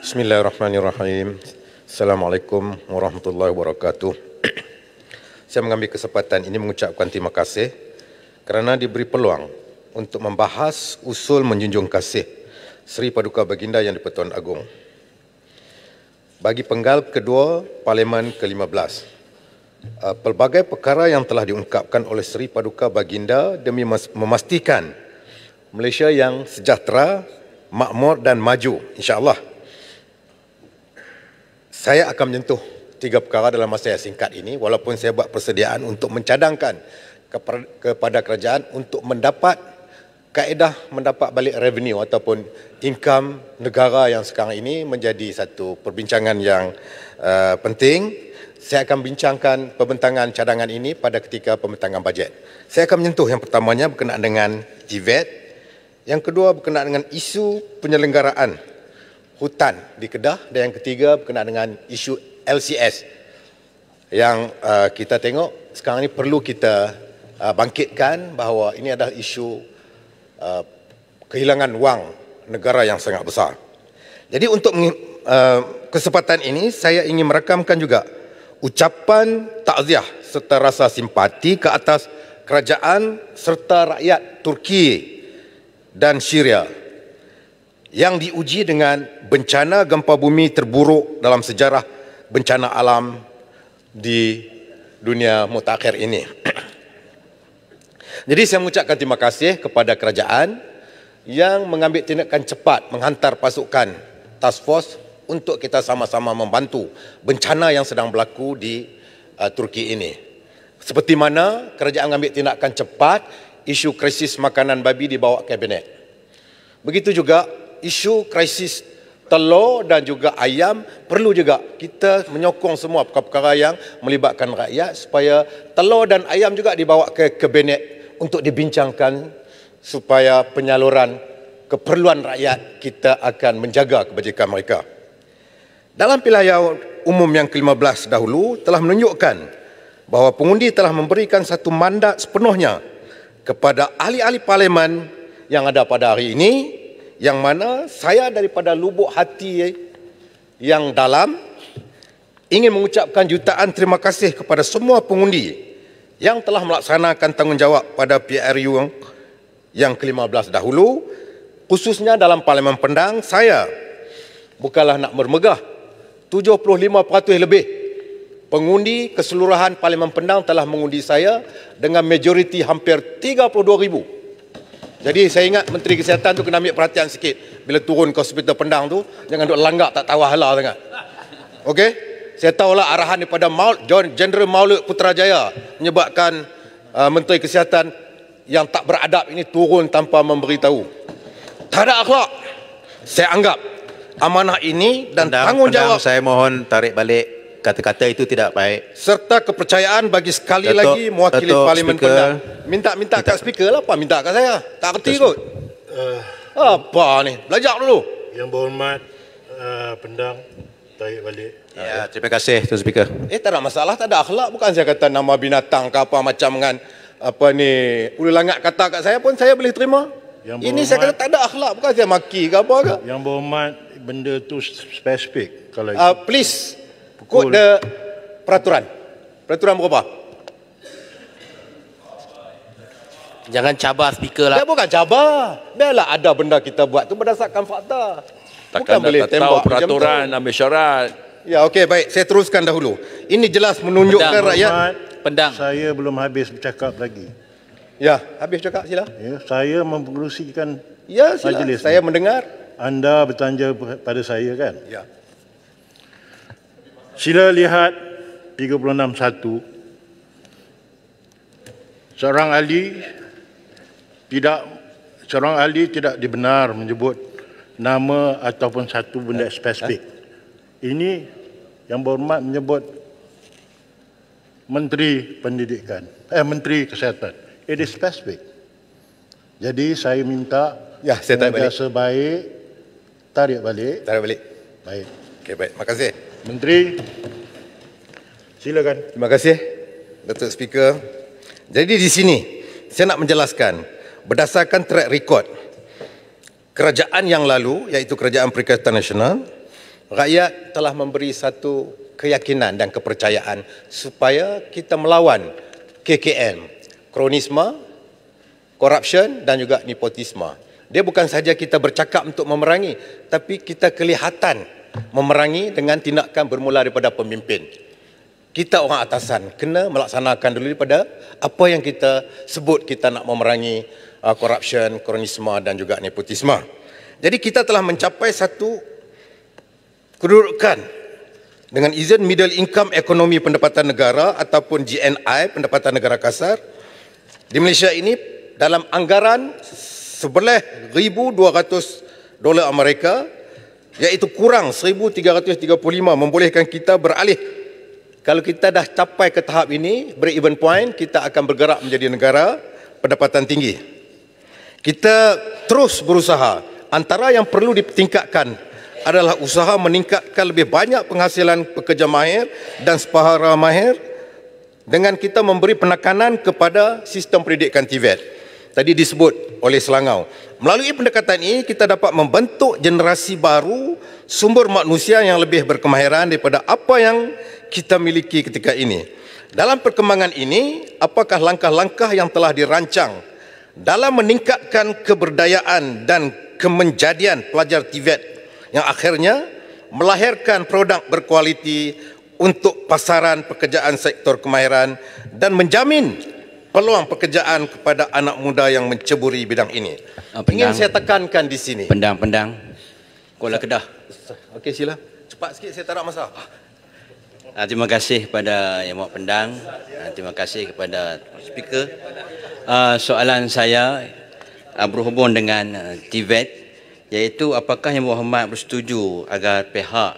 Bismillahirrahmanirrahim. Assalamualaikum warahmatullahi wabarakatuh. Saya mengambil kesempatan ini mengucapkan terima kasih kerana diberi peluang untuk membahas usul menjunjung kasih Seri Paduka Baginda Yang di-Pertuan Agong bagi penggal kedua Parlimen ke-15. Pelbagai perkara yang telah diungkapkan oleh Seri Paduka Baginda demi memastikan Malaysia yang sejahtera, makmur dan maju, insya-Allah. Saya akan menyentuh 3 perkara dalam masa yang singkat ini, walaupun saya buat persediaan untuk mencadangkan kepada kerajaan untuk mendapat kaedah mendapat balik revenue ataupun income negara yang sekarang ini menjadi satu perbincangan yang penting. Saya akan bincangkan pembentangan cadangan ini pada ketika pembentangan bajet. Saya akan menyentuh yang pertamanya berkenaan dengan GVET, yang kedua berkenaan dengan isu penyelenggaraan hutan di Kedah, dan yang ketiga berkenaan dengan isu LCS yang kita tengok sekarang ini perlu kita bangkitkan bahawa ini adalah isu kehilangan wang negara yang sangat besar. Jadi untuk kesempatan ini saya ingin merakamkan juga ucapan takziah serta rasa simpati ke atas kerajaan serta rakyat Turki dan Syria yang diuji dengan bencana gempa bumi terburuk dalam sejarah bencana alam di dunia mutakhir ini. Jadi saya mengucapkan terima kasih kepada kerajaan yang mengambil tindakan cepat menghantar pasukan task force untuk kita sama-sama membantu bencana yang sedang berlaku di Turki ini. Seperti mana kerajaan mengambil tindakan cepat, isu krisis makanan babi dibawa kabinet. Begitu juga isu krisis telur dan juga ayam, perlu juga kita menyokong semua perkara-perkara yang melibatkan rakyat supaya telur dan ayam juga dibawa ke kabinet untuk dibincangkan supaya penyaluran keperluan rakyat kita akan menjaga kebajikan mereka. Dalam pilihan umum yang ke-15 dahulu telah menunjukkan bahawa pengundi telah memberikan satu mandat sepenuhnya kepada ahli-ahli parlimen yang ada pada hari ini, yang mana saya daripada lubuk hati yang dalam ingin mengucapkan jutaan terima kasih kepada semua pengundi yang telah melaksanakan tanggungjawab pada PRU yang ke-15 dahulu, khususnya dalam Parlimen Pendang. Saya bukanlah nak bermegah, 75% lebih pengundi keseluruhan Parlimen Pendang telah mengundi saya dengan majoriti hampir 32,000. Jadi saya ingat Menteri Kesihatan tu kena ambil perhatian sikit bila turun ke hospital Pendang tu, jangan duk langgak tak tahu hala sangat. Okey? Saya tahulah arahan daripada Jeneral Maulud Putrajaya menyebabkan Menteri Kesihatan yang tak beradab ini turun tanpa memberitahu. Tak ada akhlak. Saya anggap amanah ini dan tanggungjawab, saya mohon tarik balik kata-kata itu tidak baik. Serta kepercayaan bagi sekali lagi mewakili Parlimen Pendang. Minta kat speaker lah, apa minta kat saya? Tak kerti kot. Apa ni? Belajar dulu. Yang berhormat Pendang, tarik balik. Ya, terima kasih Tuan Speaker. Tak ada masalah, tak ada akhlak. Bukan saya kata nama binatang ke apa macam dengan apa ni, ulu langat kata kat saya pun saya boleh terima. Ini saya kata tak ada akhlak, bukan saya maki ke apa ke. Yang berhormat, benda tu spesifik. Kalau please quote the peraturan. Peraturan berapa? Jangan cabar speaker lah. Dia bukan cabar. Biarlah ada benda kita buat tu berdasarkan fakta. Takkan boleh tak tahu tembak peraturan, ambil syarat. Ya, okey, baik. Saya teruskan dahulu. Ini jelas menunjukkan rakyat. Pendang. Saya belum habis bercakap lagi. Ya, habis cakap sila. Ya, saya mengerusikan Ya, sila. majlis. Saya mendengar. Anda bertanya pada saya kan? Ya. Sila lihat 36.1. Seorang ahli tidak dibenar menyebut nama ataupun satu benda spesifik. Ini yang berhormat menyebut Menteri Pendidikan, Menteri Kesihatan. It is spesifik. Jadi saya minta saya tarik balik. Sebaik tarik balik. Tarik balik. Baik. Okey, baik. Makasih. Menteri, silakan. Terima kasih, Datuk Speaker. Jadi di sini saya nak menjelaskan berdasarkan track record kerajaan yang lalu, iaitu Kerajaan Perikatan Nasional, rakyat telah memberi satu keyakinan dan kepercayaan supaya kita melawan KKM, kronisme, corruption dan juga nepotisme. Dia bukan sahaja kita bercakap untuk memerangi, tapi kita kelihatan memerangi dengan tindakan bermula daripada pemimpin. Kita orang atasan kena melaksanakan dulu daripada apa yang kita sebut kita nak memerangi corruption, kronisme dan juga nepotisme. Jadi kita telah mencapai satu kedudukan dengan izin Middle Income Ekonomi Pendapatan Negara ataupun GNI, Pendapatan Negara Kasar. Di Malaysia ini dalam anggaran $11,200 Amerika, iaitu kurang 1,335, membolehkan kita beralih. Kalau kita dah capai ke tahap ini, break even point, kita akan bergerak menjadi negara pendapatan tinggi. Kita terus berusaha. Antara yang perlu ditingkatkan adalah usaha meningkatkan lebih banyak penghasilan pekerja mahir dan sepahara mahir dengan kita memberi penekanan kepada sistem pendidikan TVET. Tadi disebut oleh Selangau. Melalui pendekatan ini kita dapat membentuk generasi baru sumber manusia yang lebih berkemahiran daripada apa yang kita miliki ketika ini. Dalam perkembangan ini, apakah langkah-langkah yang telah dirancang dalam meningkatkan keberdayaan dan kemenjadian pelajar TVET yang akhirnya melahirkan produk berkualiti untuk pasaran pekerjaan sektor kemahiran dan menjamin peluang pekerjaan kepada anak muda yang menceburi bidang ini. Ingin saya tekankan di sini. Pendang. Kuala Kedah. Okey, sila. Cepat sikit, saya tak nak masa. Terima kasih kepada Yang Amat Pendang. Terima kasih kepada speaker. Soalan saya berhubung dengan TVET, iaitu apakah Yang Berhormat bersetuju agar pihak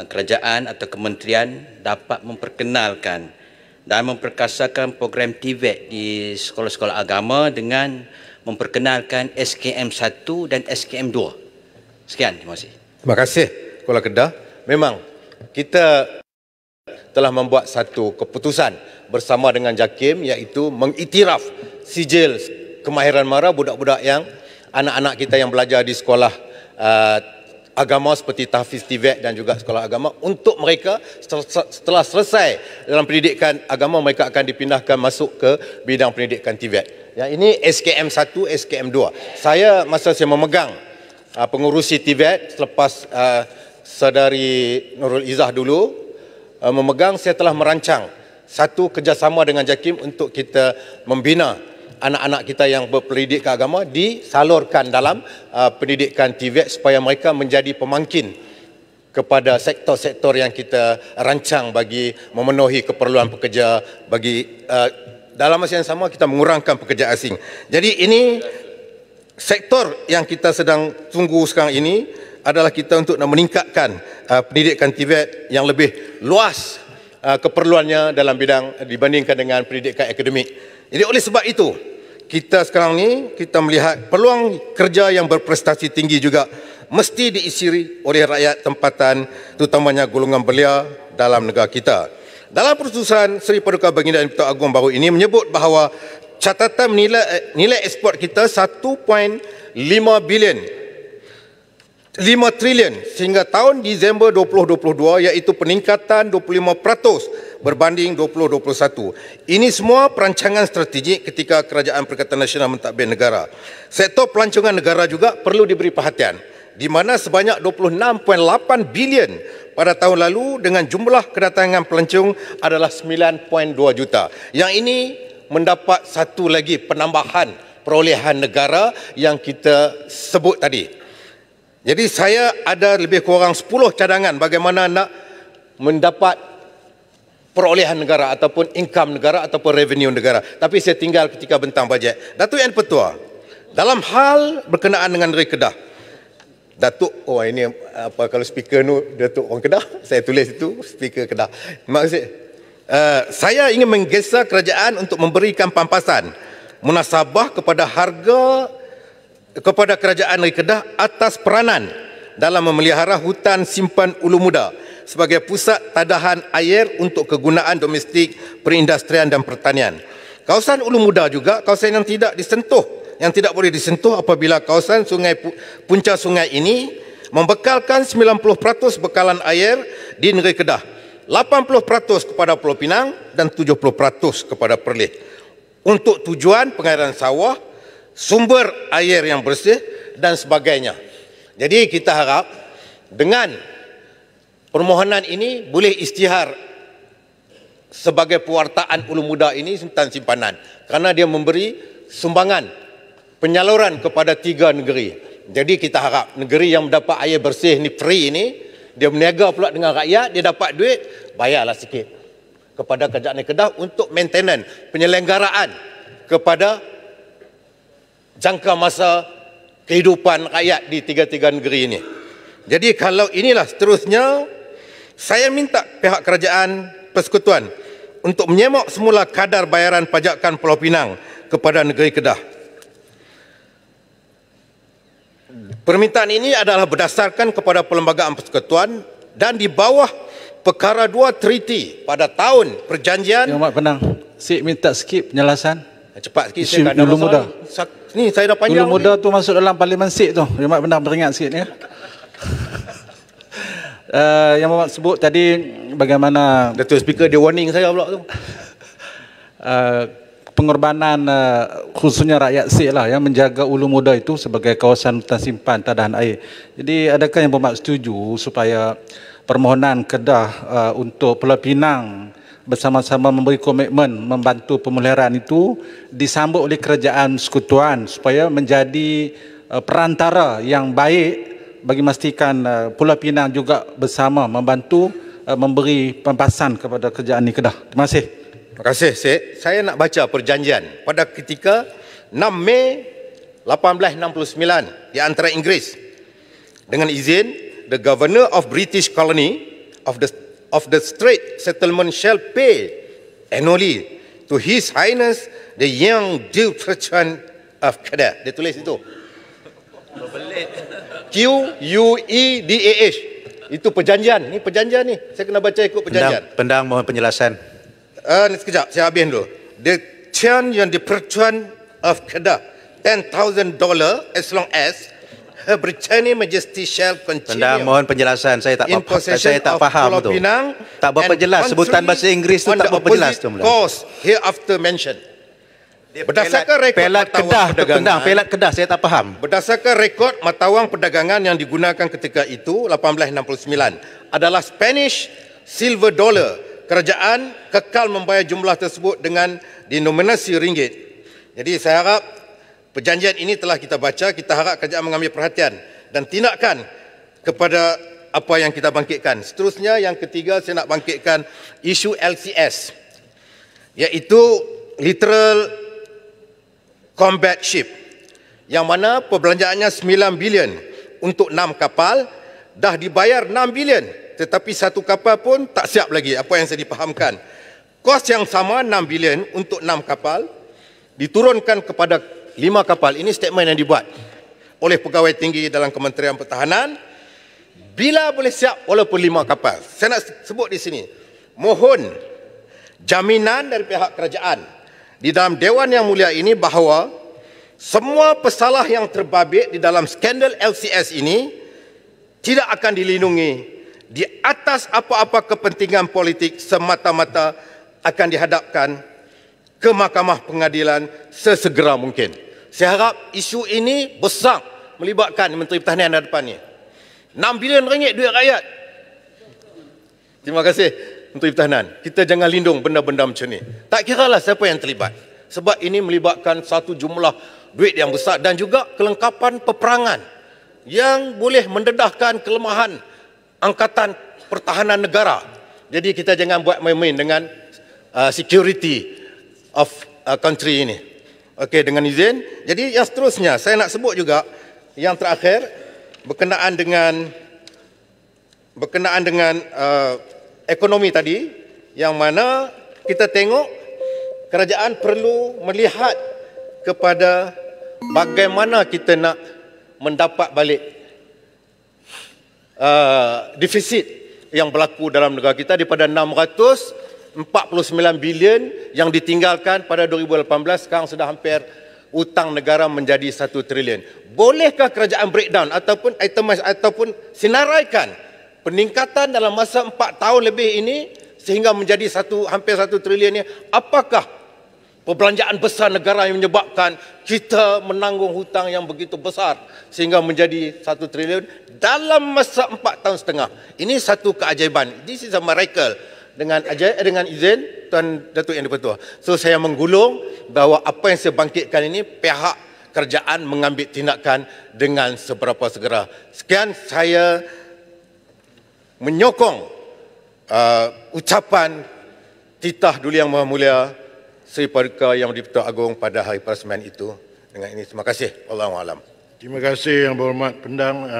kerajaan atau kementerian dapat memperkenalkan dan memperkasakan program TVET di sekolah-sekolah agama dengan memperkenalkan SKM 1 dan SKM 2. Sekian, terima kasih. Terima kasih, Kuala Kedah. Memang kita telah membuat satu keputusan bersama dengan JAKIM, iaitu mengiktiraf sijil kemahiran mara budak-budak yang anak-anak kita yang belajar di sekolah agama seperti tahfiz TVET dan juga sekolah agama, untuk mereka setelah selesai dalam pendidikan agama, mereka akan dipindahkan masuk ke bidang pendidikan TVET. Yang ini SKM 1, SKM 2. Saya masa saya memegang pengurusi TVET selepas Saudari Nurul Izzah dulu memegang, saya telah merancang satu kerjasama dengan JAKIM untuk kita membina anak-anak kita yang berpendidikan agama disalurkan dalam pendidikan TVET supaya mereka menjadi pemangkin kepada sektor-sektor yang kita rancang bagi memenuhi keperluan pekerja, bagi dalam masa yang sama kita mengurangkan pekerja asing. Jadi ini sektor yang kita sedang tunggu sekarang ini adalah kita untuk nak meningkatkan pendidikan TVET yang lebih luas keperluannya dalam bidang dibandingkan dengan pendidikan akademik. Jadi oleh sebab itu, kita sekarang ni kita melihat peluang kerja yang berprestasi tinggi juga mesti diisi oleh rakyat tempatan, terutamanya golongan belia dalam negara kita. Dalam keputusan Seri Paduka Baginda Yang Agung baru ini menyebut bahawa catatan nilai ekspor kita 1.5 trilion sehingga tahun Disember 2022, iaitu peningkatan 25% berbanding 2021. Ini semua perancangan strategik ketika Kerajaan Perikatan Nasional mentadbir negara. Sektor pelancongan negara juga perlu diberi perhatian, di mana sebanyak 26.8 bilion pada tahun lalu dengan jumlah kedatangan pelancong adalah 9.2 juta. Yang ini mendapat satu lagi penambahan perolehan negara yang kita sebut tadi. Jadi saya ada lebih kurang 10 cadangan bagaimana nak mendapat perolehan negara ataupun income negara ataupun revenue negara. Tapi saya tinggal ketika bentang bajet. Datuk Yang Pertua, dalam hal berkenaan dengan negeri Kedah, Datuk, oh ini apa kalau speaker tu Datuk orang Kedah, saya tulis itu speaker Kedah. Terima kasih. Saya ingin menggesa kerajaan untuk memberikan pampasan munasabah kepada kerajaan negeri Kedah atas peranan dalam memelihara hutan simpan Ulu Muda sebagai pusat tadahan air untuk kegunaan domestik, perindustrian dan pertanian. Kawasan Ulu Muda juga kawasan yang tidak boleh disentuh apabila kawasan punca sungai ini membekalkan 90% bekalan air di negeri Kedah, 80% kepada Pulau Pinang dan 70% kepada Perlis untuk tujuan pengairan sawah, sumber air yang bersih dan sebagainya. Jadi kita harap dengan permohonan ini boleh isytihar sebagai pewartaan Ulu Muda ini hutan simpanan kerana dia memberi sumbangan penyaluran kepada 3 negeri. Jadi kita harap negeri yang mendapat air bersih ni free ini, dia berniaga pula dengan rakyat, dia dapat duit, bayarlah sikit kepada kerajaan Kedah untuk maintenance, penyelenggaraan kepada jangka masa kehidupan rakyat di 3 negeri ini. Jadi kalau inilah seterusnya, saya minta pihak kerajaan persekutuan untuk menyemak semula kadar bayaran pajakan Pulau Pinang kepada negeri Kedah. Permintaan ini adalah berdasarkan kepada Perlembagaan Persekutuan dan di bawah Perkara 2 Treaty pada tahun perjanjian. Yang Mak Penang, saya minta sikit penjelasan. Cepat sikit, saya tak ada Ulu Muda. Ni saya dah panjang. Ulu Muda tu masuk dalam Parlimen Sik tu. Yang Mak Penang beringat sikit ya. Yang Mak sebut tadi bagaimana Datuk Speaker dia warning saya pula tu. Pengorbanan khususnya rakyat Sik lah yang menjaga Ulu Muda itu sebagai kawasan hutan simpan tadahan air. Jadi adakah yang bermak setuju supaya permohonan Kedah untuk Pulau Pinang bersama-sama memberi komitmen membantu pemeliharaan itu disambut oleh kerajaan persekutuan supaya menjadi perantara yang baik bagi memastikan Pulau Pinang juga bersama membantu memberi pempasan kepada kerajaan ini Kedah. Terima kasih. Terima kasih, Syed. Saya nak baca perjanjian pada ketika 6 Mei 1869 di antara Inggeris. Dengan izin, the Governor of British Colony of the Strait Settlement shall pay annually to His Highness the Young Duke of Kedah. Dia tulis itu. QUEDAH. Itu perjanjian. Ni perjanjian ni. Saya kena baca ikut perjanjian. Pendang mohon penjelasan. Sekejap, saya habis dulu. The Tian Yang Dipertuan of Kedah, $10,000 as long as Her Britannic Majesty shall continue. Pendang mohon penjelasan. Saya tak faham tu. Tak berapa jelas sebutan bahasa Inggeris tu, tak berapa jelas tu. Course hereafter mentioned. Berdasarkan rekod Pelat Kedah tu, Pendang, Pelat Kedah saya tak faham. Berdasarkan rekod matawang perdagangan yang digunakan ketika itu 1869 adalah Spanish silver dollar. Kerajaan kekal membayar jumlah tersebut dengan denominasi ringgit. Jadi saya harap perjanjian ini telah kita baca, kita harap kerajaan mengambil perhatian dan tindakan kepada apa yang kita bangkitkan. Seterusnya yang ketiga saya nak bangkitkan isu LCS, iaitu Literal Combat Ship, yang mana perbelanjaannya 9 bilion untuk 6 kapal, dah dibayar 6 bilion. Tetapi satu kapal pun tak siap lagi, apa yang saya dipahamkan. Kos yang sama 6 bilion untuk 6 kapal diturunkan kepada 5 kapal. Ini statement yang dibuat oleh pegawai tinggi dalam Kementerian Pertahanan. Bila boleh siap walaupun 5 kapal. Saya nak sebut di sini, mohon jaminan dari pihak kerajaan di dalam Dewan Yang Mulia ini bahawa semua pesalah yang terbabit di dalam skandal LCS ini tidak akan dilindungi di atas apa-apa kepentingan politik, semata-mata akan dihadapkan ke Mahkamah Pengadilan sesegera mungkin. Saya harap isu ini besar melibatkan Menteri Pertahanan di depan ni. 6 bilion ringgit duit rakyat. Terima kasih Menteri Pertahanan. Kita jangan lindung benda-benda macam ni. Tak kiralah siapa yang terlibat. Sebab ini melibatkan satu jumlah duit yang besar dan juga kelengkapan peperangan yang boleh mendedahkan kelemahan Angkatan Pertahanan Negara. Jadi kita jangan buat main-main dengan security of country ini. Okey, dengan izin. Jadi yang seterusnya saya nak sebut juga yang terakhir berkenaan dengan ekonomi tadi, yang mana kita tengok kerajaan perlu melihat kepada bagaimana kita nak mendapat balik defisit yang berlaku dalam negara kita daripada 649 bilion yang ditinggalkan pada 2018, sekarang sudah hampir hutang negara menjadi 1 trilion. Bolehkah kerajaan breakdown ataupun itemize ataupun senaraikan peningkatan dalam masa 4 tahun lebih ini sehingga menjadi hampir 1 trilion ni? Apakah perbelanjaan besar negara yang menyebabkan kita menanggung hutang yang begitu besar sehingga menjadi 1 trilion dalam masa 4 tahun setengah? Ini satu keajaiban. This is a miracle. Dengan izin Tuan Datuk Yang di-Pertua. So saya menggulung bahawa apa yang saya bangkitkan ini pihak kerajaan mengambil tindakan dengan seberapa segera. Sekian, saya menyokong ucapan titah Duli Yang Maha Mulia Seri Paduka Yang di-Pertua Agong pada hari perasmian itu. Dengan ini, terima kasih. Wallahualam. Terima kasih Yang Berhormat Pendang.